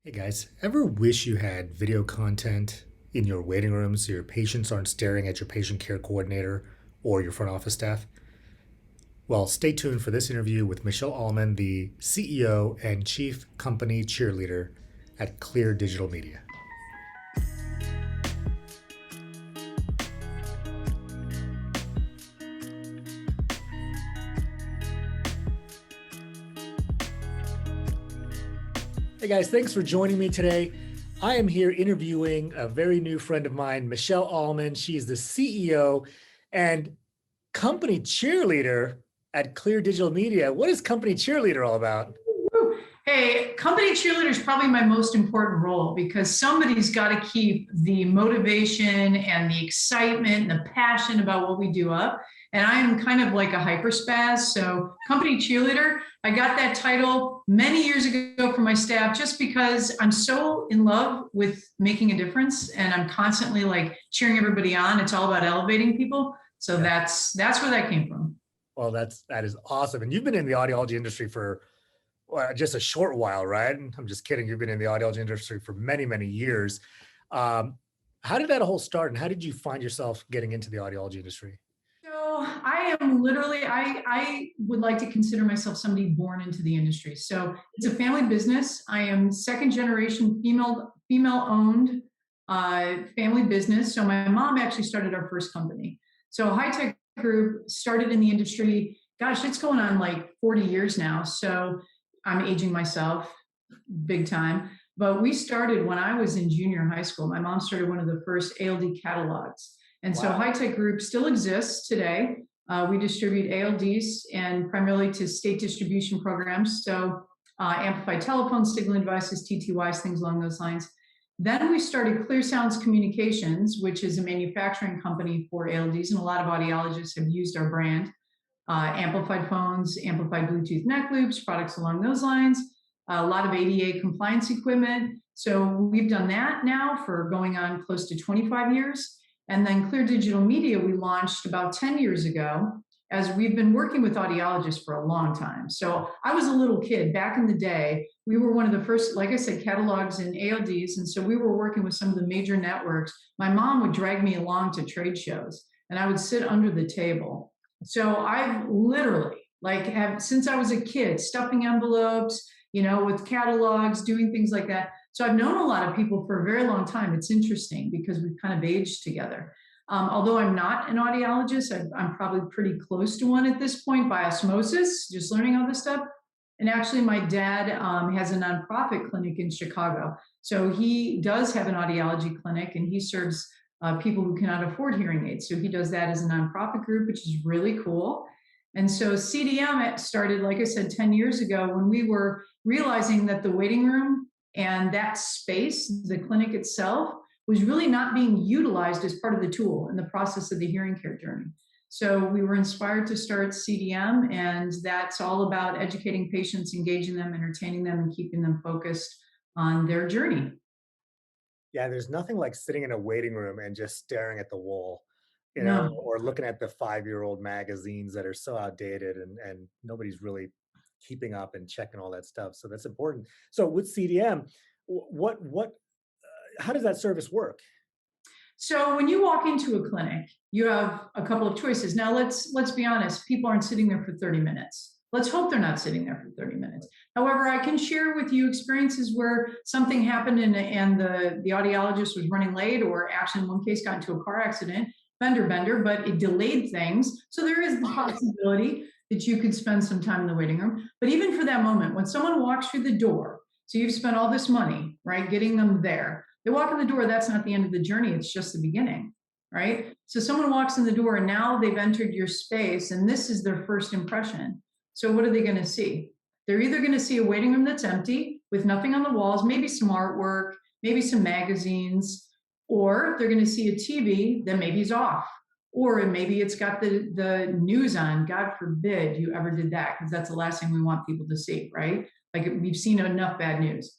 Hey guys, ever wish you had video content in your waiting room so your patients aren't staring at your patient care coordinator or your front office staff? Well, stay tuned for this interview with Michele Ahlman, the CEO and Chief Company Cheerleader at Clear Digital Media. Hey guys, thanks for joining me today. I am here interviewing a very new friend of mine, Michele Ahlman. She is the CEO and Company Cheerleader at Clear Digital Media. What is Company Cheerleader all about? Hey, company cheerleader is probably my most important role because somebody's got to keep the motivation and the excitement and the passion about what we do up. And I am kind of like a hyperspaz. So, company cheerleader, I got that title many years ago from my staff just because I'm so in love with making a difference and I'm constantly like cheering everybody on. It's all about elevating people. So that's where that came from. Well, that is awesome. And you've been in the audiology industry for just a short while, right? I'm just kidding. You've been in the audiology industry for many, many years. Um, how did that whole start, and how did you find yourself getting into the audiology industry? So I am literally, I would like to consider myself somebody born into the industry. So it's a family business. I am second generation female owned family business. So my mom actually started our first company. So High Tech Group started in the industry. Gosh, it's going on like 40 years now. So I'm aging myself big time. But we started when I was in junior high school. My mom started one of the first ALD catalogs. And so High Tech Group still exists today. We distribute ALDs and primarily to state distribution programs. So amplified telephones, signaling devices, TTYs, things along those lines. Then we started Clear Sounds Communications, which is a manufacturing company for ALDs, and a lot of audiologists have used our brand. Amplified phones, amplified Bluetooth neck loops, products along those lines, a lot of ADA compliance equipment. So we've done that now for going on close to 25 years. And then Clear Digital Media, we launched about 10 years ago, as we've been working with audiologists for a long time. So I was a little kid back in the day. We were one of the first, like I said, catalogs in ALDs. And so we were working with some of the major networks. My mom would drag me along to trade shows and I would sit under the table. So I've literally, since I was a kid, stuffing envelopes, with catalogs, doing things like that. So I've known a lot of people for a very long time. It's interesting because we've kind of aged together. Although I'm not an audiologist, I'm probably pretty close to one at this point by osmosis, just learning all this stuff. And actually, my dad has a nonprofit clinic in Chicago. So he does have an audiology clinic and he serves people who cannot afford hearing aids. So he does that as a nonprofit group, which is really cool. And so CDM started, like I said, 10 years ago when we were realizing that the waiting room and that space, the clinic itself, was really not being utilized as part of the tool in the process of the hearing care journey. So we were inspired to start CDM, and that's all about educating patients, engaging them, entertaining them, and keeping them focused on their journey. Yeah, there's nothing like sitting in a waiting room and just staring at the wall, No. or looking at the 5-year-old magazines that are so outdated and nobody's really keeping up and checking all that stuff. So that's important. So with CDM, how does that service work? So when you walk into a clinic, you have a couple of choices. Now let's be honest, people aren't sitting there for 30 minutes. Let's hope they're not sitting there for 30 minutes. However, I can share with you experiences where something happened and the audiologist was running late, or actually in one case got into a car accident, fender bender, but it delayed things. So there is the possibility that you could spend some time in the waiting room. But even for that moment, when someone walks through the door, so you've spent all this money, right, getting them there. They walk in the door, that's not the end of the journey, it's just the beginning, right? So someone walks in the door and now they've entered your space and this is their first impression. So what are they going to see? They're either going to see a waiting room that's empty with nothing on the walls, maybe some artwork, maybe some magazines, or they're going to see a TV that maybe is off, or maybe it's got the news on. God forbid you ever did that, because that's the last thing we want people to see, right? Like we've seen enough bad news.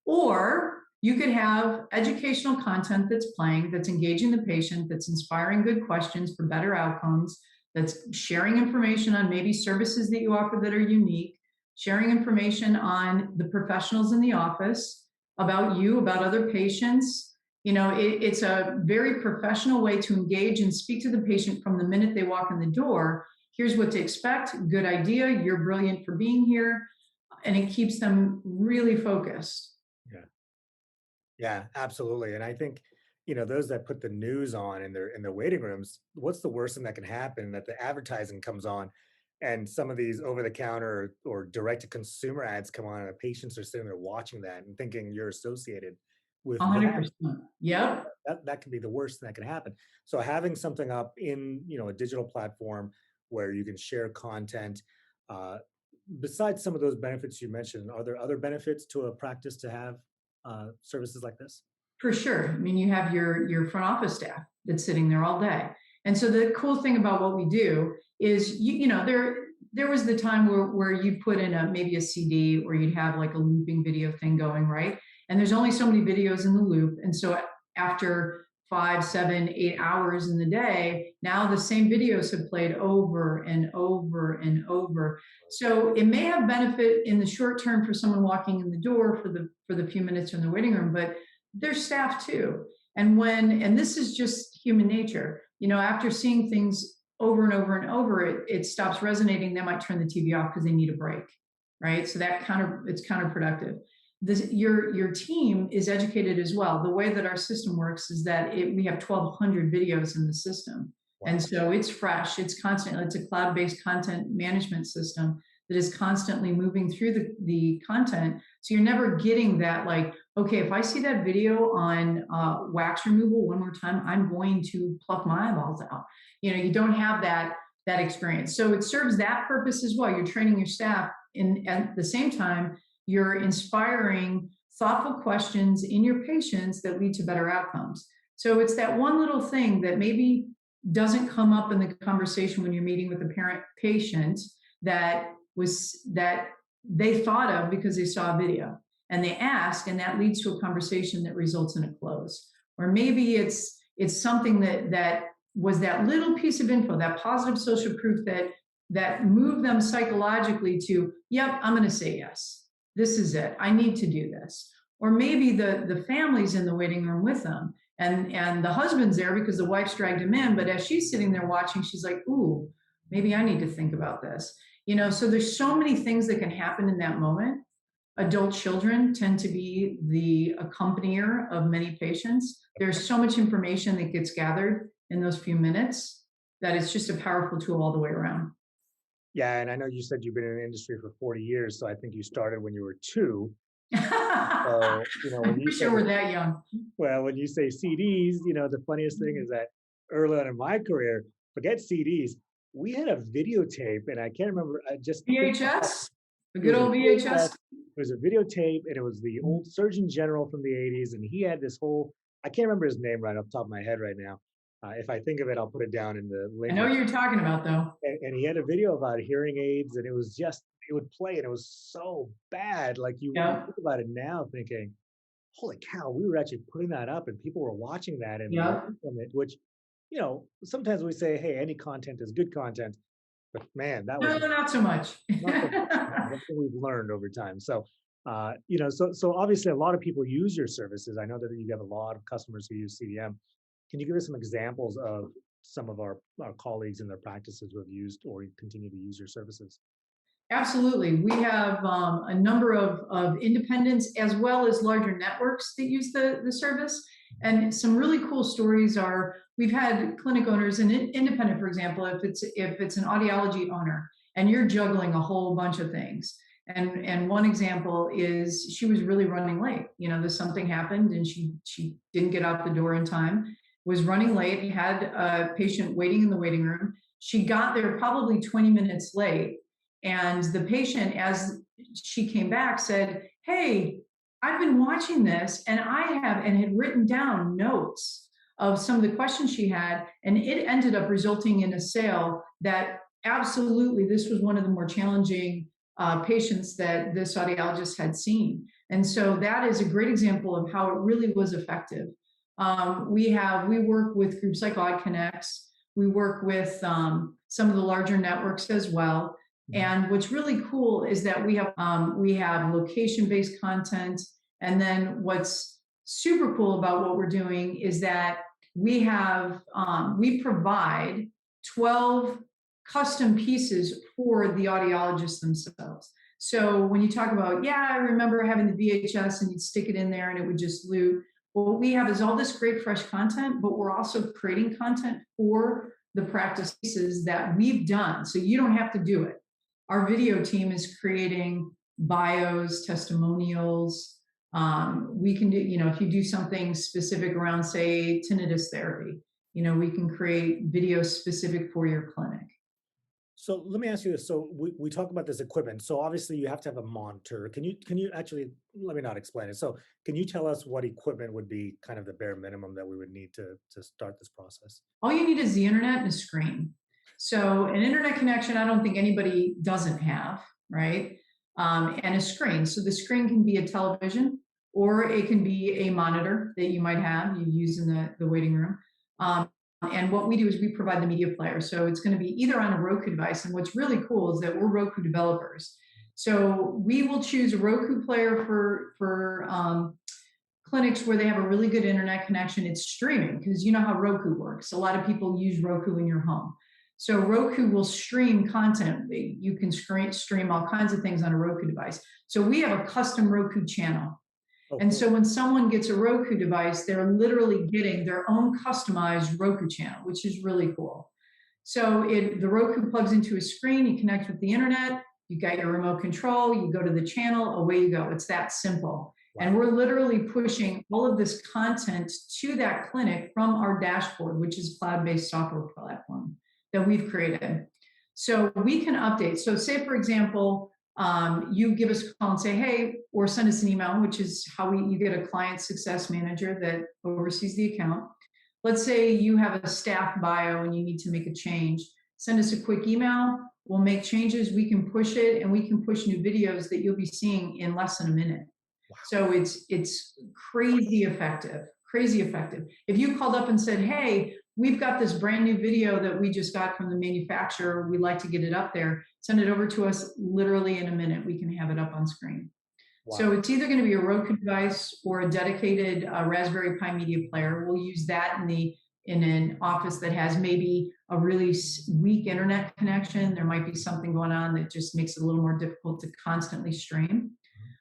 Or you could have educational content that's playing, that's engaging the patient, that's inspiring good questions for better outcomes, that's sharing information on maybe services that you offer that are unique, sharing information on the professionals in the office, about you, about other patients. It's a very professional way to engage and speak to the patient from the minute they walk in the door. Here's what to expect. Good idea. You're brilliant for being here. And it keeps them really focused. Yeah. Yeah, absolutely. And I think, those that put the news on in their waiting rooms, what's the worst thing that can happen? That the advertising comes on and some of these over the counter or direct to consumer ads come on and the patients are sitting there watching that and thinking you're associated with that. 100%. Yep. That can be the worst thing that can happen. So having something up in, a digital platform where you can share content, uh, besides some of those benefits you mentioned, are there other benefits to a practice to have services like this? For sure. I mean, you have your front office staff that's sitting there all day. And so the cool thing about what we do is, there was the time where you put in maybe a CD or you'd have like a looping video thing going, right? And there's only so many videos in the loop. And so after 5, 7, 8 hours in the day, now the same videos have played over and over and over. So it may have benefit in the short term for someone walking in the door for the few minutes in the waiting room, but there's staff too. And this is just human nature, after seeing things over and over and over, it stops resonating. They might turn the TV off because they need a break, right? So it's counterproductive. Your team is educated as well. The way that our system works is that we have 1,200 videos in the system. Wow. And so it's fresh, it's constant. It's a cloud-based content management system that is constantly moving through the content. So you're never getting that like, okay, if I see that video on wax removal one more time, I'm going to pluck my eyeballs out. You don't have that experience. So it serves that purpose as well. You're training your staff, and at the same time, you're inspiring thoughtful questions in your patients that lead to better outcomes. So it's that one little thing that maybe doesn't come up in the conversation when you're meeting with a parent patient that they thought of because they saw a video and they ask, and that leads to a conversation that results in a close. Or maybe it's something that was that little piece of info, that positive social proof that moved them psychologically to, yep, I'm going to say yes. This is it. I need to do this. Or maybe the family's in the waiting room with them and the husband's there because the wife's dragged him in. But as she's sitting there watching, she's like, ooh, maybe I need to think about this. So there's so many things that can happen in that moment. Adult children tend to be the accompanier of many patients. There's so much information that gets gathered in those few minutes that it's just a powerful tool all the way around. Yeah, and I know you said you've been in the industry for 40 years, so I think you started when you were 2. So, I'm pretty sure we're that young. Well, when you say CDs, the funniest thing is that early on in my career, forget CDs, we had a videotape, and I can't remember. VHS, a good old VHS. It was a videotape, and it was the old Surgeon General from the 80s, and he had this whole. I can't remember his name right off the top of my head right now. If I think of it, I'll put it down in the link. I know what you're talking about, though. And he had a video about hearing aids, and it would play, and it was so bad. Like you think about it now, thinking, "Holy cow, we were actually putting that up, and people were watching that and learning from it." Which, sometimes we say, "Hey, any content is good content," but man, that was not so much. That's what we've learned over time. So, so obviously, a lot of people use your services. I know that you have a lot of customers who use CDM. Can you give us some examples of some of our colleagues in their practices who have used or continue to use your services? Absolutely. We have a number of independents as well as larger networks that use the service. And some really cool stories are we've had clinic owners and independent, for example, if it's an audiology owner and you're juggling a whole bunch of things. And one example is she was really running late. Something happened and she didn't get out the door in time, was running late, had a patient waiting in the waiting room. She got there probably 20 minutes late. And the patient, as she came back, said, hey, I've been watching this and had written down notes of some of the questions she had. And it ended up resulting in a sale that absolutely, this was one of the more challenging patients that this audiologist had seen. And so that is a great example of how it really was effective. We work with groups like AudConnects. We work with some of the larger networks as well. And what's really cool is that we have location-based content And then what's super cool about what we're doing is that we provide 12 custom pieces for the audiologists themselves. So when you talk about, yeah, I remember having the VHS and you'd stick it in there and it would just loop. What we have is all this great fresh content, but we're also creating content for the practice pieces that we've done. So you don't have to do it. Our video team is creating bios, testimonials. We can do, if you do something specific around, say, tinnitus therapy, we can create videos specific for your clinic. So let me ask you this. So we talk about this equipment. So obviously you have to have a monitor. Can you actually let me not explain it. So can you tell us what equipment would be kind of the bare minimum that we would need to start this process? All you need is the internet and a screen. So an internet connection, I don't think anybody doesn't have, right? And a screen. So the screen can be a television or it can be a monitor that you might have, you use in the waiting room. And what we do is we provide the media player. So it's going to be either on a Roku device. And what's really cool is that we're Roku developers. So we will choose a Roku player for clinics where they have a really good internet connection. It's streaming because you know how Roku works. A lot of people use Roku in your home. So Roku will stream content. You can stream all kinds of things on a Roku device. So we have a custom Roku channel. And so when someone gets a Roku device, they're literally getting their own customized Roku channel, which is really cool. So the Roku plugs into a screen, you connect with the internet, you got your remote control, you go to the channel, away you go. It's that simple. Wow. And we're literally pushing all of this content to that clinic from our dashboard, which is a cloud-based software platform that we've created. So we can update. So say, for example, you give us a call and say, hey, or send us an email, which is how you get a client success manager that oversees the account. Let's say you have a staff bio and you need to make a change. Send us a quick email. We'll make changes. We can push it and we can push new videos that you'll be seeing in less than a minute. Wow. So it's crazy effective, crazy effective. If you called up and said, hey, we've got this brand new video that we just got from the manufacturer, we'd like to get it up there, send it over to us literally in a minute. We can have it up on screen. Wow. So it's either going to be a Roku device or a dedicated Raspberry Pi media player. We'll use that in an office that has maybe a really weak internet connection. There might be something going on that just makes it a little more difficult to constantly stream.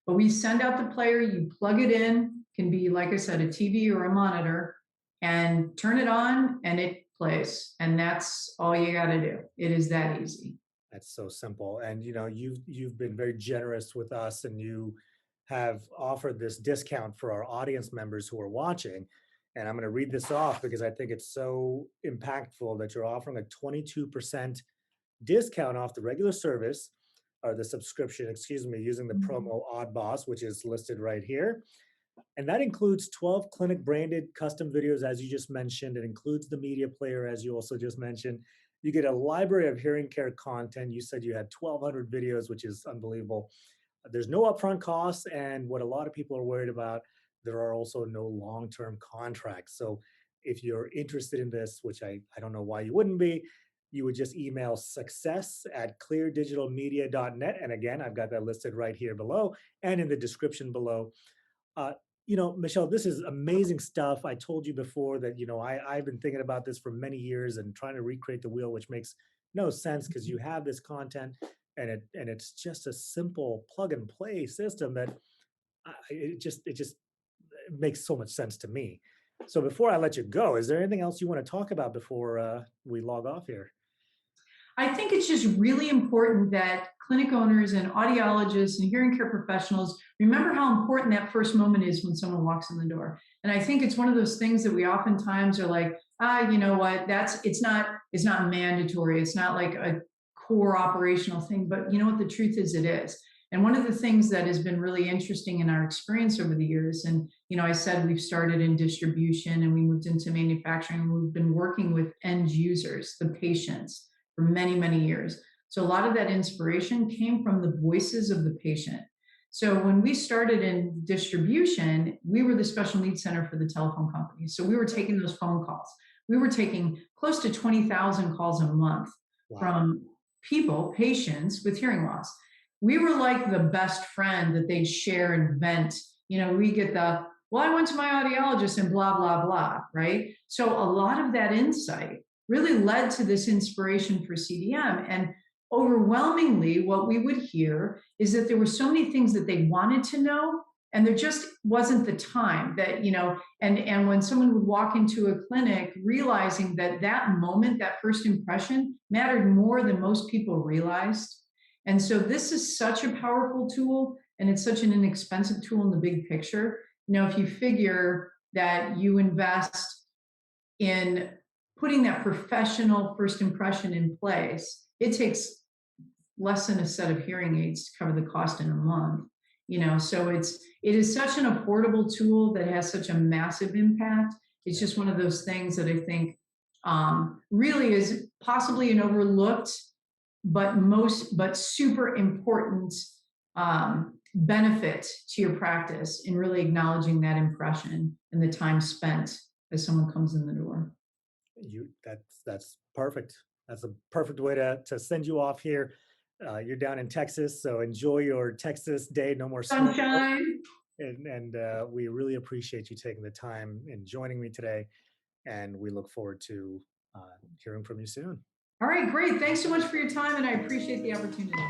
But we send out the player, you plug it in, can be, like I said, a TV or a monitor, and turn it on and it plays. And that's all you got to do. It is that easy. That's so simple. And you've been very generous with us, and you have offered this discount for our audience members who are watching. And I'm going to read this off because I think it's so impactful that you're offering a 22% discount off the regular service or the subscription, using the promo AudBoss, which is listed right here. And that includes 12 clinic branded custom videos, as you just mentioned. It includes the media player, as you also just mentioned. You get a library of hearing care content. You said you had 1,200 videos, which is unbelievable. There's no upfront costs. And what a lot of people are worried about, there are also no long-term contracts. So if you're interested in this, which I don't know why you wouldn't be, you would just email success@cleardigitalmedia.net. And again, I've got that listed right here below and in the description below. Michele, this is amazing stuff. I told you before that, I've been thinking about this for many years and trying to recreate the wheel, which makes no sense because you have this content and it's just a simple plug and play system that it just makes so much sense to me. So before I let you go, is there anything else you want to talk about before we log off here? I think it's just really important that clinic owners and audiologists and hearing care professionals remember how important that first moment is when someone walks in the door. And I think it's one of those things that we oftentimes are like, you know what, it's not mandatory. It's not like a core operational thing, but you know what, the truth is it is. And one of the things that has been really interesting in our experience over the years, and I said we've started in distribution and we moved into manufacturing, and we've been working with end users, the patients, for many, many years. So a lot of that inspiration came from the voices of the patient. So when we started in distribution, we were the special needs center for the telephone company. So we were taking those phone calls. We were taking close to 20,000 calls a month. Wow. From patients with hearing loss. We were like the best friend that they'd share and vent We get well, I went to my audiologist and blah, blah, blah, right? So a lot of that insight really led to this inspiration for CDM. And overwhelmingly, what we would hear is that there were so many things that they wanted to know, and there just wasn't the time that, and when someone would walk into a clinic, realizing that that moment, that first impression mattered more than most people realized. And so this is such a powerful tool, and it's such an inexpensive tool in the big picture. If you figure that you invest in putting that professional first impression in place, it takes less than a set of hearing aids to cover the cost in a month. So it is such an affordable tool that has such a massive impact. It's just one of those things that I think really is possibly an overlooked but super important benefit to your practice in really acknowledging that impression and the time spent as someone comes in the door. That's perfect. That's a perfect way to send you off here. You're down in Texas, so enjoy your Texas day. No more snow. Sunshine. And we really appreciate you taking the time and joining me today. And we look forward to hearing from you soon. All right, great. Thanks so much for your time, and I appreciate the opportunity.